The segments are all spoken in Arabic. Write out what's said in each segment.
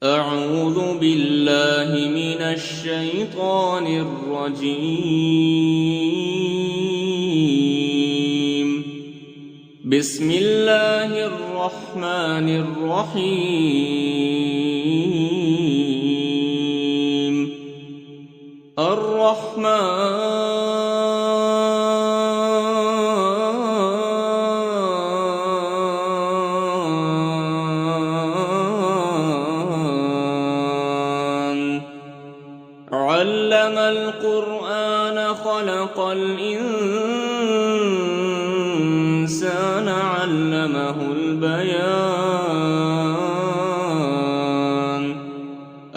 أعوذ بالله من الشيطان الرجيم. بسم الله الرحمن الرحيم. علم القرآن خلق الإنسان علمه البيان.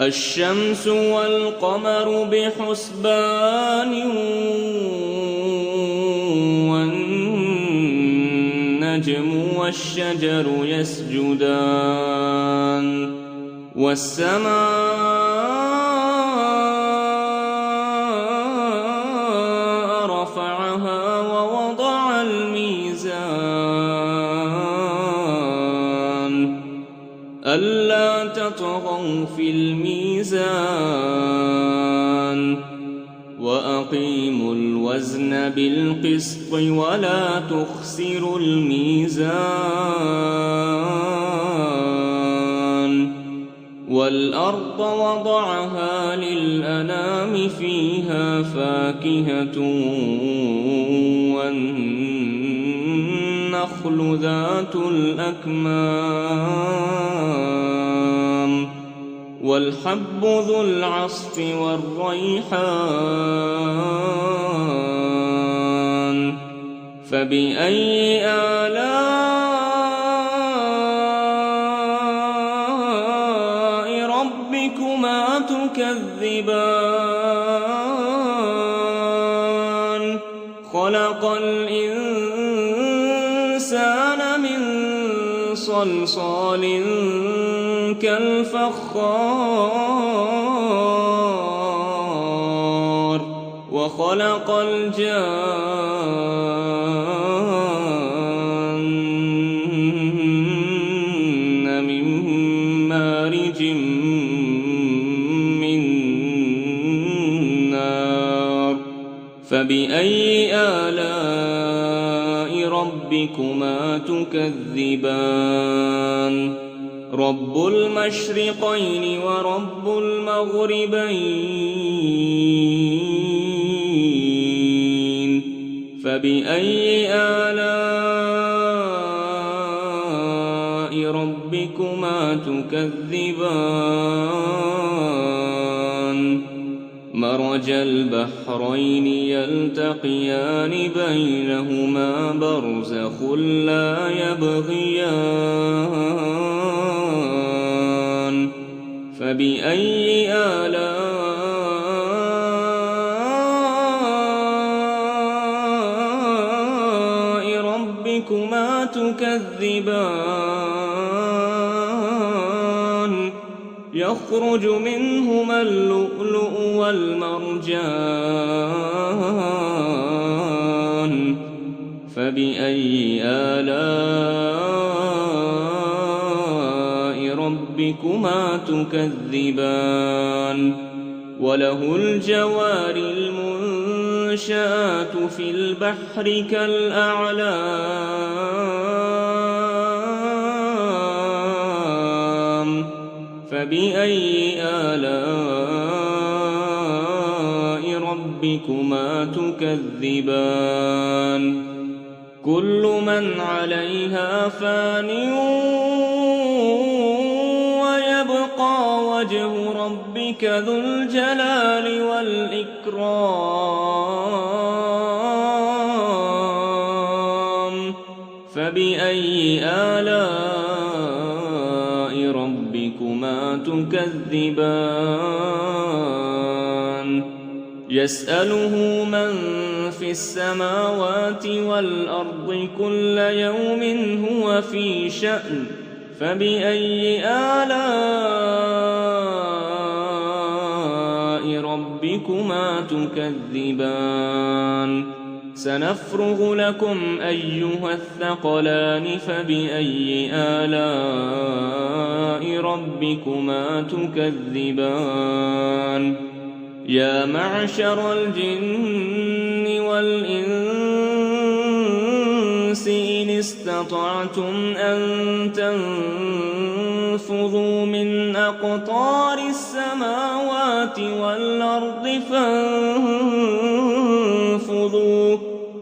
الشمس والقمر بحسبان والنجم والشجر يسجدان والسماء رفعها ووضع الميزان ألا تطغوا في الميزان وأقيموا الوزن بالقسط ولا تخسروا الميزان. والأرض وضعها للأنام فيها فاكهة والنخل ذات الأكمام والحب ذو العصف والريحان. فبأي آلاء ربكما تكذبان؟ خلق الإنسان من صلصال كالفخار وخلق الجان من مارج من نار. فبأي آلاء ربكما تكذبان؟ رب المشرقين ورب المغربين. فبأي آلاء ربكما تكذبان؟ مرج البحرين يلتقيان بينهما برزخ لا يبغيان. فبأي آلاء ربكما تكذبان؟ يخرج منهما اللؤلؤ والمرجان. فبأي آلاء ربكما تكذبان؟ وله الجوار المنشآت في البحر كالأعلام. فبأي آلاء ربكما تكذبان؟ كل من عليها فان ويبقى وجه ربك ذو الجلال والإكرام. فبأي آلاء ربكما تكذبان؟ يسأله من في السماوات والأرض كل يوم هو في شأن. فبأي آلاء ربكما تكذبان؟ سنفرغ لكم أيها الثقلان فبأي آلاء ربكما تكذبان يا معشر الجن والإنس إن استطعتم أن تنفذوا من أقطار السماوات والأرض فانفذوا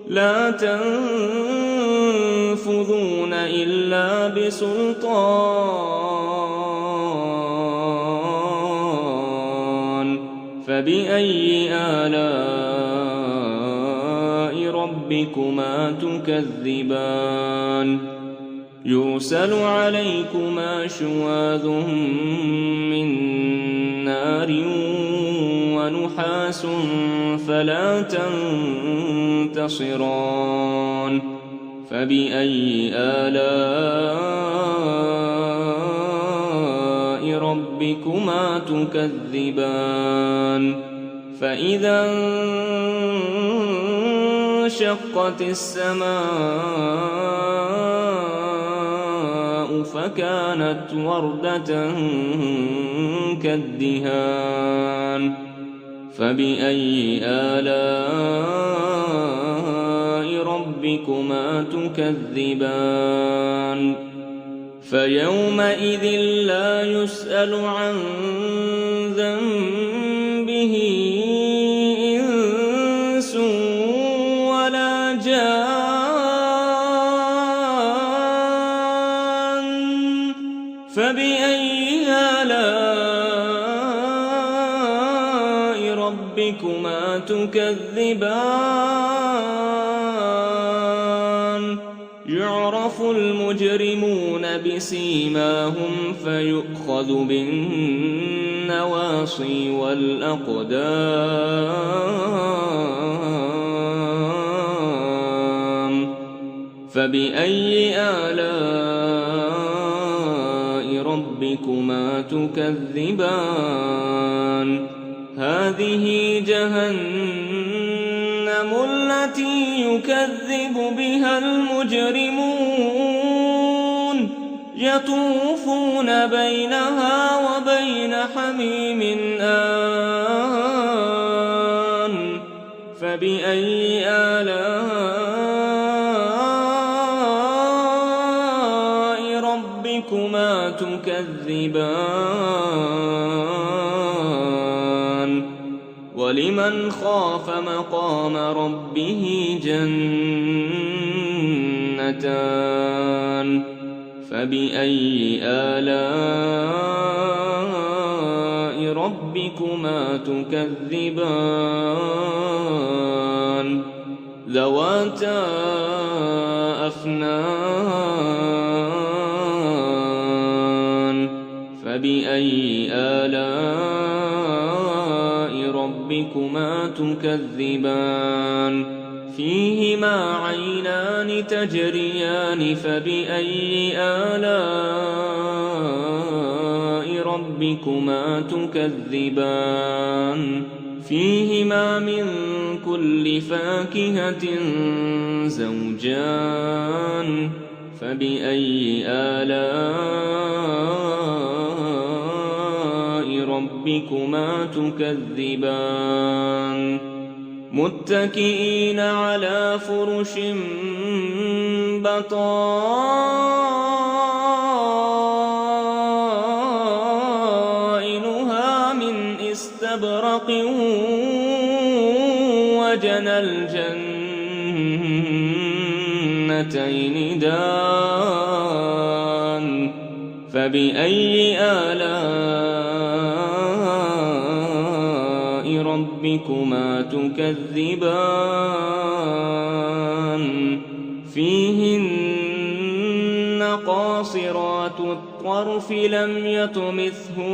لا تنفذون إلا بسلطان فبأي آلاء ربكما تكذبان يرسل عليكما شواظ من نار ونحاس فلا تنتصران فبأي آلاء ربكما تكذبان فإذا انشقت السماء فكانت وردة كالدهان فبأي آلاء ربكما تكذبان فيومئذ لا يسأل عن ذنبه إنس ولا جان فبأي آلاء ربكما تكذبان يعرف المجرمون بسيماهم فيؤخذ بالنواصي والأقدام فبأي آلاء ربكما تكذبان هذه جهنم التي يكذب بها المجرمون يطوفون بينها وبين حميم آن فبأي آلاء ربكما تكذبان ولمن خاف مقام ربه جنتان فبأي آلاء ربكما تكذبان ذواتا أفنان فبأي آلاء ربكما تكذبان فيهما عينان تجريان فبأي آلاء ربكما تكذبان فيهما من كل فاكهة زوجان فبأي آلاء ربكما تكذبان متكئين على فرش بطائنها من استبرق وجنى الجنتين دان فبأي آلاء ربكما تكذبان فيهن قاصرات الطرف لم يطمثهن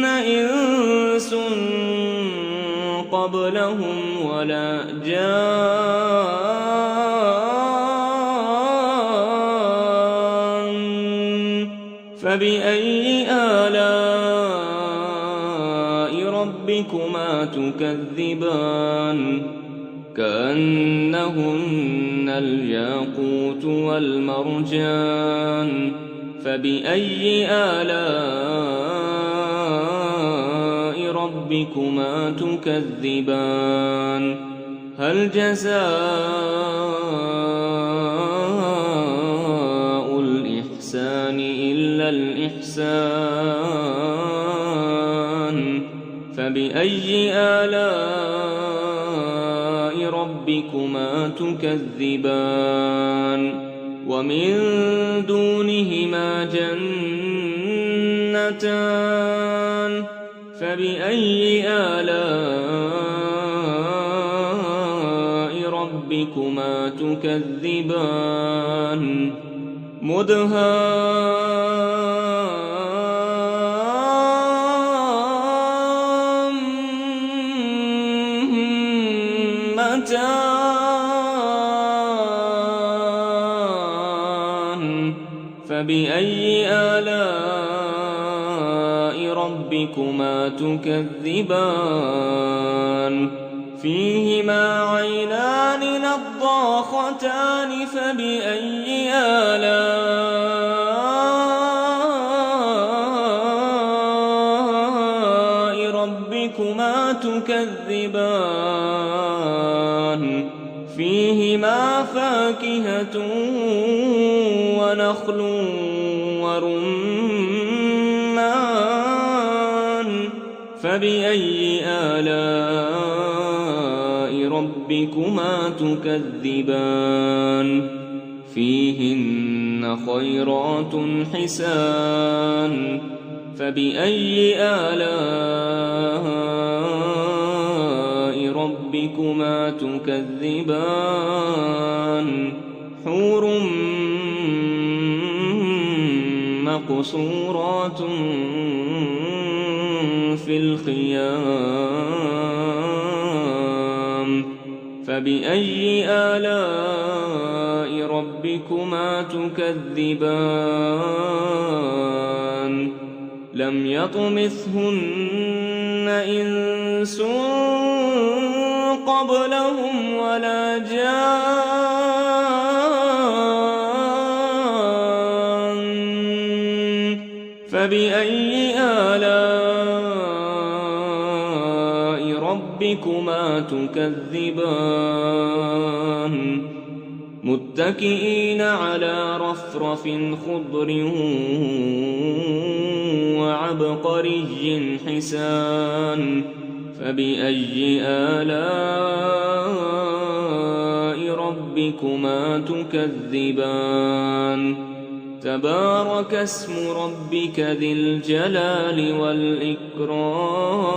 إنس قبلهم ولا جان فبأي آلاء ربكما تكذبان كأنهن الياقوت والمرجان فبأي آلاء ربكما تكذبان هل جزاء الإحسان إلا الإحسان فبأي آلاء ربكما تكذبان ومن دونهما جنتان فبأي آلاء ربكما تكذبان مدهامتان فبأي آلاء ربكما تكذبان فيهما عينان نضاختان فبأي آلاء ربكما تكذبان فيهما فاكهة ونخل ورمان فبأي آلاء ربكما تكذبان فيهن خيرات حسان فبأي آلاء ربكما تكذبان حور مقصورات في الخيام فبأي آلاء ربكما تكذبان لم يطمثهن إنس قبلهم ولا جان فبأي آلاء ربكما تكذبان متكئين على رفرف خضر وعبقري حسان فبأي آلاء ربكما تكذبان تبارك اسم ربك ذي الجلال والإكرام